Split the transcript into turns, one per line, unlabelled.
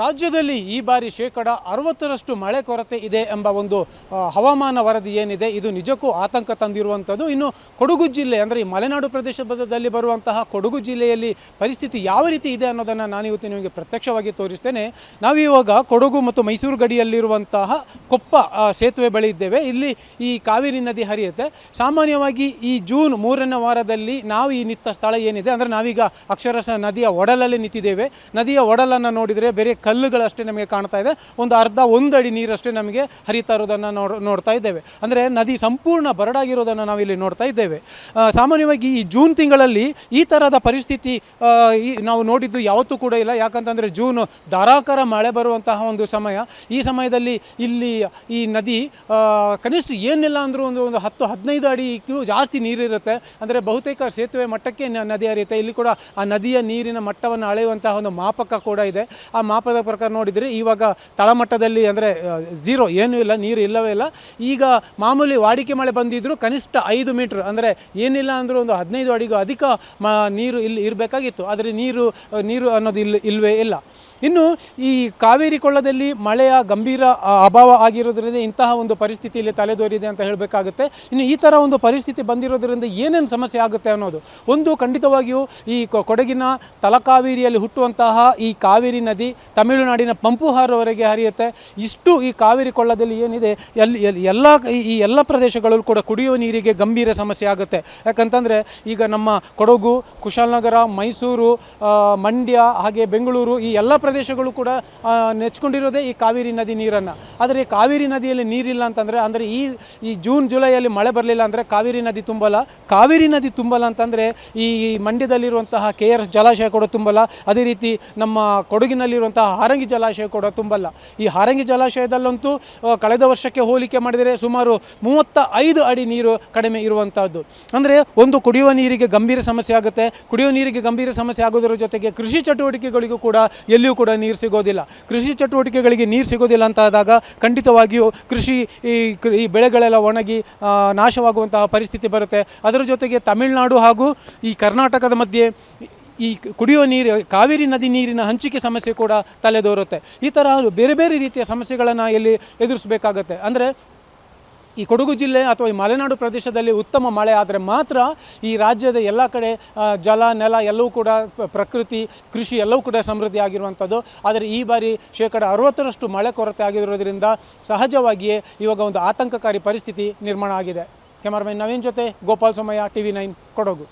ರಾಜ್ಯದಲ್ಲಿ ಈ ಬಾರಿ 60% ಮಳೆ ಕೊರತೆ ಇದೆ ಎಂಬ ಒಂದು ಹವಾಮಾನ ವರದಿ ಏನಿದೆ ಇದು ನಿಜಕ್ಕೂ ಆತಂಕ ತಂದಿರುವಂಥದ್ದು. ಇನ್ನು ಕೊಡಗು ಜಿಲ್ಲೆ ಅಂದರೆ ಈ ಮಲೆನಾಡು ಪ್ರದೇಶದಲ್ಲಿ ಬರುವಂತಹ ಕೊಡಗು ಜಿಲ್ಲೆಯಲ್ಲಿ ಪರಿಸ್ಥಿತಿ ಯಾವ ರೀತಿ ಇದೆ ಅನ್ನೋದನ್ನು ನಾನು ಇವತ್ತು ನಿಮಗೆ ಪ್ರತ್ಯಕ್ಷವಾಗಿ ತೋರಿಸ್ತೇನೆ. ನಾವಿವಾಗ ಕೊಡಗು ಮತ್ತು ಮೈಸೂರು ಗಡಿಯಲ್ಲಿರುವಂತಹ ಕೊಪ್ಪ ಸೇತುವೆ ಬಳಿ ಇದ್ದೇವೆ. ಇಲ್ಲಿ ಈ ಕಾವೇರಿ ನದಿ ಹರಿಯುತ್ತೆ. ಸಾಮಾನ್ಯವಾಗಿ ಈ ಜೂನ್ 3ನೇ ವಾರದಲ್ಲಿ ನಾವು ಈ ನಿಂತ ಸ್ಥಳ ಏನಿದೆ ಅಂದರೆ ನಾವೀಗ ಅಕ್ಷರಶಃ ನದಿಯ ಒಡಲಲ್ಲಿ ನಿಂತಿದ್ದೇವೆ. ನದಿಯ ಒಡಲನ್ನು ನೋಡಿದರೆ ಬೇರೆ ಕಲ್ಲುಗಳಷ್ಟೇ ನಮಗೆ ಕಾಣ್ತಾ ಇದೆ. ಒಂದು ಅಡಿ ನೀರಷ್ಟೇ ನಮಗೆ ಹರಿತಾ ಇರೋದನ್ನು ನೋಡ್ತಾ ಇದ್ದೇವೆ. ಅಂದರೆ ನದಿ ಸಂಪೂರ್ಣ ಬರಡಾಗಿರೋದನ್ನು ನಾವಿಲ್ಲಿ ನೋಡ್ತಾ ಇದ್ದೇವೆ. ಸಾಮಾನ್ಯವಾಗಿ ಈ ಜೂನ್ ತಿಂಗಳಲ್ಲಿ ಈ ಥರದ ಪರಿಸ್ಥಿತಿ ನಾವು ನೋಡಿದ್ದು ಯಾವತ್ತೂ ಕೂಡ ಇಲ್ಲ. ಯಾಕಂತಂದರೆ ಜೂನ್ ಧಾರಾಕಾರ ಮಳೆ ಬರುವಂತಹ ಒಂದು ಸಮಯ. ಈ ಸಮಯದಲ್ಲಿ ಇಲ್ಲಿ ಈ ನದಿ ಕನಿಷ್ಠ ಏನಿಲ್ಲ ಅಂದರೂ ಒಂದು 10-15 ಅಡಿಗೂ ಜಾಸ್ತಿ ನೀರಿರುತ್ತೆ. ಅಂದರೆ ಬಹುತೇಕ ಸೇತುವೆ ಮಟ್ಟಕ್ಕೆ ನದಿ ಹರಿಯುತ್ತೆ. ಇಲ್ಲಿ ಕೂಡ ಆ ನದಿಯ ನೀರಿನ ಮಟ್ಟವನ್ನು ಅಳೆಯುವಂತಹ ಒಂದು ಮಾಪಕ ಕೂಡ ಇದೆ. ಆ ಮಾಪದ ಪ್ರಕಾರ ನೋಡಿದರೆ ಇವಾಗ ತಳಮಟ್ಟದಲ್ಲಿ ಅಂದರೆ 0 ಏನೂ ಇಲ್ಲ, ನೀರು ಇಲ್ಲವೇ ಇಲ್ಲ. ಈಗ ಮಾಮೂಲಿ ವಾಡಿಕೆ ಮಳೆ ಬಂದಿದ್ದರೂ ಕನಿಷ್ಠ 5 ಮೀಟ್ರ್ ಅಂದರೆ ಏನಿಲ್ಲ ಅಂದರೂ ಒಂದು 15 ಅಡಿಗೂ ಅಧಿಕ ನೀರು ಇಲ್ಲಿ ಇರಬೇಕಾಗಿತ್ತು. ಆದರೆ ನೀರು ಅನ್ನೋದು ಇಲ್ಲವೇ ಇಲ್ಲ. ಇನ್ನು ಈ ಕಾವೇರಿ ಕೊಳ್ಳದಲ್ಲಿ ಮಳೆಯ ಗಂಭೀರ ಅಭಾವ ಆಗಿರೋದ್ರಿಂದ ಇಂತಹ ಒಂದು ಪರಿಸ್ಥಿತಿ ಇಲ್ಲಿ ತಲೆದೋರಿದೆ ಅಂತ ಹೇಳಬೇಕಾಗುತ್ತೆ. ಇನ್ನು ಈ ಥರ ಒಂದು ಪರಿಸ್ಥಿತಿ ಬಂದಿರೋದ್ರಿಂದ ಏನೇನು ಸಮಸ್ಯೆ ಆಗುತ್ತೆ ಅನ್ನೋದು ಒಂದು ಖಂಡಿತವಾಗಿಯೂ ಈ ಕೊಡಗಿನ ತಲಕಾವೇರಿಯಲ್ಲಿ ಹುಟ್ಟುವಂತಹ ಈ ಕಾವೇರಿ ನದಿ ತಮಿಳುನಾಡಿನ ಪಂಪುಹಾರವರೆಗೆ ಹರಿಯುತ್ತೆ. ಇಷ್ಟು ಈ ಕಾವೇರಿ ಕೊಳ್ಳದಲ್ಲಿ ಏನಿದೆ ಎಲ್ಲ ಪ್ರದೇಶಗಳಲ್ಲೂ ಕೂಡ ಕುಡಿಯುವ ನೀರಿಗೆ ಗಂಭೀರ ಸಮಸ್ಯೆ ಆಗುತ್ತೆ. ಯಾಕಂತಂದರೆ ಈಗ ನಮ್ಮ ಕೊಡಗು, ಕುಶಾಲನಗರ, ಮೈಸೂರು, ಮಂಡ್ಯ ಹಾಗೆ ಬೆಂಗಳೂರು ಈ ಎಲ್ಲ ಪ್ರದೇಶಗಳು ಕೂಡ ನೆಚ್ಕೊಂಡಿರೋದೇ ಈ ಕಾವೇರಿ ನದಿ ನೀರನ್ನು. ಆದರೆ ಕಾವೇರಿ ನದಿಯಲ್ಲಿ ನೀರಿಲ್ಲ ಅಂತಂದರೆ ಅಂದರೆ ಈ ಜೂನ್ ಜುಲೈಯಲ್ಲಿ ಮಳೆ ಬರಲಿಲ್ಲ ಅಂದರೆ ಕಾವೇರಿ ನದಿ ತುಂಬಲ್ಲ. ಕಾವೇರಿ ನದಿ ತುಂಬಲ್ಲ ಅಂತಂದರೆ ಈ ಮಂಡ್ಯದಲ್ಲಿರುವಂತಹ KRS ಜಲಾಶಯ ಕೂಡ ತುಂಬಲ್ಲ. ಅದೇ ರೀತಿ ನಮ್ಮ ಕೊಡಗಿನಲ್ಲಿರುವಂತಹ ಹಾರಂಗಿ ಜಲಾಶಯ ಕೂಡ ತುಂಬಲ್ಲ. ಈ ಹಾರಂಗಿ ಜಲಾಶಯದಲ್ಲಂತೂ ಕಳೆದ ವರ್ಷಕ್ಕೆ ಹೋಲಿಕೆ ಮಾಡಿದರೆ ಸುಮಾರು 35 ಅಡಿ ನೀರು ಕಡಿಮೆ ಇರುವಂಥದ್ದು. ಅಂದರೆ ಒಂದು ಕುಡಿಯುವ ನೀರಿಗೆ ಗಂಭೀರ ಸಮಸ್ಯೆ ಆಗುತ್ತೆ. ಕುಡಿಯುವ ನೀರಿಗೆ ಗಂಭೀರ ಸಮಸ್ಯೆ ಆಗೋದರ ಜೊತೆಗೆ ಕೃಷಿ ಚಟುವಟಿಕೆಗಳಿಗೂ ಕೂಡ ಎಲ್ಲಿಯೂ ಕೂಡ ನೀರು ಸಿಗೋದಿಲ್ಲ. ಕೃಷಿ ಚಟುವಟಿಕೆಗಳಿಗೆ ನೀರು ಸಿಗೋದಿಲ್ಲ ಅಂತ ಆದಾಗ ಖಂಡಿತವಾಗಿಯೂ ಈ ಬೆಳೆಗಳೆಲ್ಲ ಒಣಗಿ ನಾಶವಾಗುವಂತಹ ಪರಿಸ್ಥಿತಿ ಬರುತ್ತೆ. ಅದರ ಜೊತೆಗೆ ತಮಿಳುನಾಡು ಹಾಗೂ ಈ ಕರ್ನಾಟಕದ ಮಧ್ಯೆ ಈ ಕುಡಿಯುವ ನೀರು ಕಾವೇರಿ ನದಿ ನೀರಿನ ಹಂಚಿಕೆ ಸಮಸ್ಯೆ ಕೂಡ ತಲೆದೋರುತ್ತೆ. ಈ ಥರ ಬೇರೆ ಬೇರೆ ರೀತಿಯ ಸಮಸ್ಯೆಗಳನ್ನು ಇಲ್ಲಿ ಎದುರಿಸಬೇಕಾಗತ್ತೆ. ಅಂದರೆ ಈ ಕೊಡಗು ಜಿಲ್ಲೆ ಅಥವಾ ಈ ಮಲೆನಾಡು ಪ್ರದೇಶದಲ್ಲಿ ಉತ್ತಮ ಮಳೆ ಆದರೆ ಮಾತ್ರ ಈ ರಾಜ್ಯದ ಎಲ್ಲ ಕಡೆ ಜಲ, ನೆಲ ಎಲ್ಲವೂ ಕೂಡ ಪ್ರಕೃತಿ, ಕೃಷಿ ಎಲ್ಲವೂ ಕೂಡ ಸಮೃದ್ಧಿ ಆಗಿರುವಂಥದ್ದು. ಆದರೆ ಈ ಬಾರಿ 60% ಮಳೆ ಕೊರತೆ ಆಗಿರೋದ್ರಿಂದ ಸಹಜವಾಗಿಯೇ ಇವಾಗ ಒಂದು ಆತಂಕಕಾರಿ ಪರಿಸ್ಥಿತಿ ನಿರ್ಮಾಣ ಆಗಿದೆ. ಕ್ಯಾಮರಾಮನ್ ನವೀನ್ ಜೊತೆ ಗೋಪಾಲ್ ಸೋಮಯ್ಯ, TV9 ಕೊಡಗು.